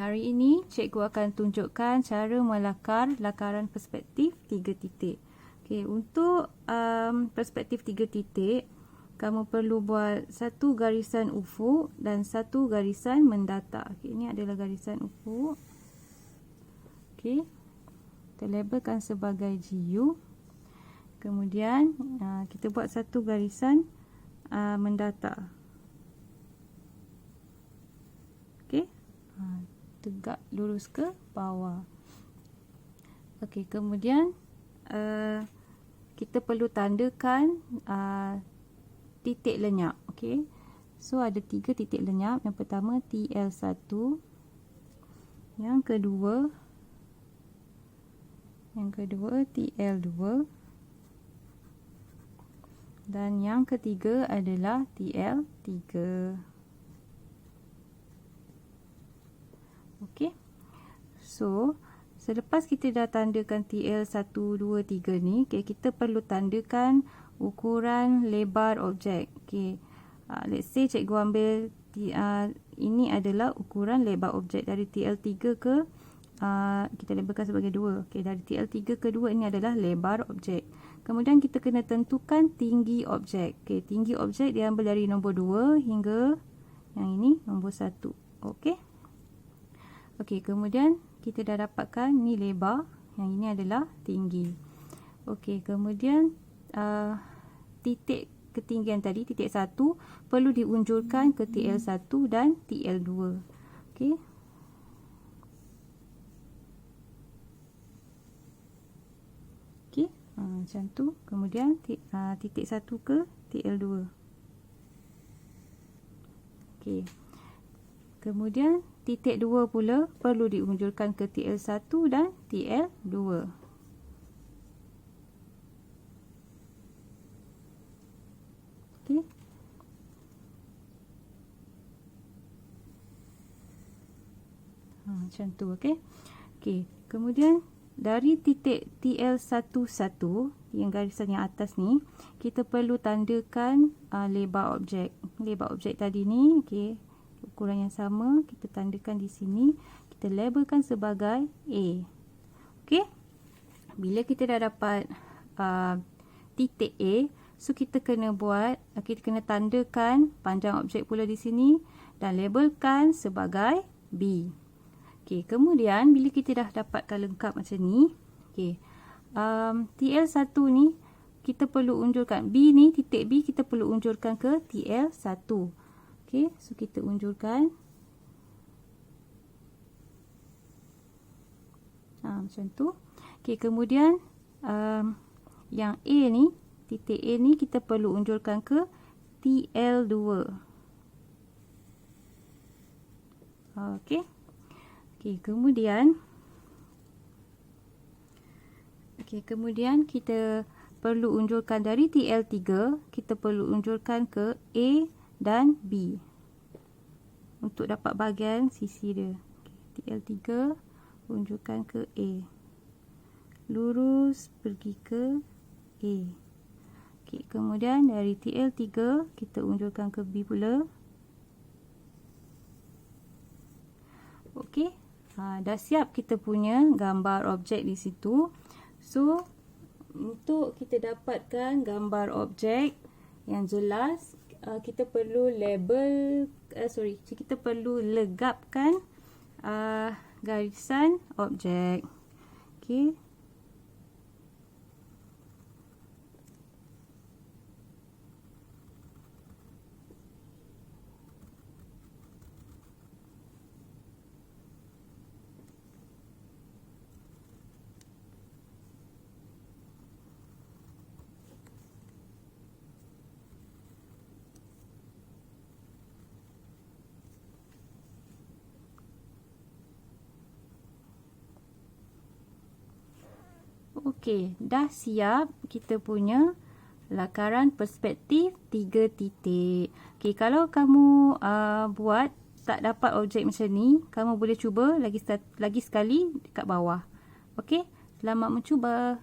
Hari ini cikgu akan tunjukkan cara melakar lakaran perspektif 3 titik. Okey, untuk perspektif 3 titik, kamu perlu buat satu garisan ufuk dan satu garisan mendatar. Okey, ini adalah garisan ufuk. Okey, kita labelkan sebagai GU. Kemudian kita buat satu garisan mendatar. Okey, tegak lurus ke bawah. Okey, kemudian kita perlu tandakan titik lenyap. Okey, so ada 3 titik lenyap. Yang pertama TL1, yang kedua TL2, dan yang ketiga adalah TL3. Okey, so selepas kita dah tandakan TL1, 2, 3 ni, okay, kita perlu tandakan ukuran lebar objek. Okay. Let's say cikgu ambil ini adalah ukuran lebar objek dari TL3 ke kita labelkan sebagai 2. Okay, dari TL3 ke 2 ini adalah lebar objek. Kemudian kita kena tentukan tinggi objek. Okay, tinggi objek diambil dari nombor 2 hingga yang ini nombor 1. Okey. Okey, kemudian kita dah dapatkan ni lebar, yang ini adalah tinggi. Okey, kemudian titik ketinggian tadi, titik 1 perlu diunjurkan ke TL1 dan TL2. Okey. Okey, macam tu. Kemudian titik 1 ke TL2. Okey. Kemudian titik 2 pula perlu diunjurkan ke TL1 dan TL2. Okey. Macam tu, okey. Okey, kemudian dari titik TL11 yang garisan yang atas ni, kita perlu tandakan lebar objek. Lebar objek tadi ni, okey, ukuran yang sama, kita tandakan di sini, kita labelkan sebagai A. Okey. Bila kita dah dapat titik A, so kita kena tandakan panjang objek pula di sini dan labelkan sebagai B. Okey, kemudian bila kita dah dapatkan lengkap macam ni, okey, TL1 ni kita perlu unjurkan, B ni, titik B kita perlu unjurkan ke TL1. Okey, so kita unjurkan. Macam tu. Okey, kemudian yang A ni, titik A ni kita perlu unjurkan ke TL2. Okey. Okey, kemudian kita perlu unjurkan dari TL3, kita perlu unjurkan ke A dan B untuk dapat bahagian sisi dia. TL3 unjurkan ke A, lurus pergi ke A. Okey, kemudian dari TL3 kita unjurkan ke B pula. Okey, dah siap kita punya gambar objek di situ. So untuk kita dapatkan gambar objek yang jelas, kita perlu kita perlu legapkan garisan objek. Okey. Okey, dah siap kita punya lakaran perspektif 3 titik. Okey, kalau kamu buat tak dapat objek macam ni, kamu boleh cuba lagi sekali dekat bawah. Okey, selamat mencuba.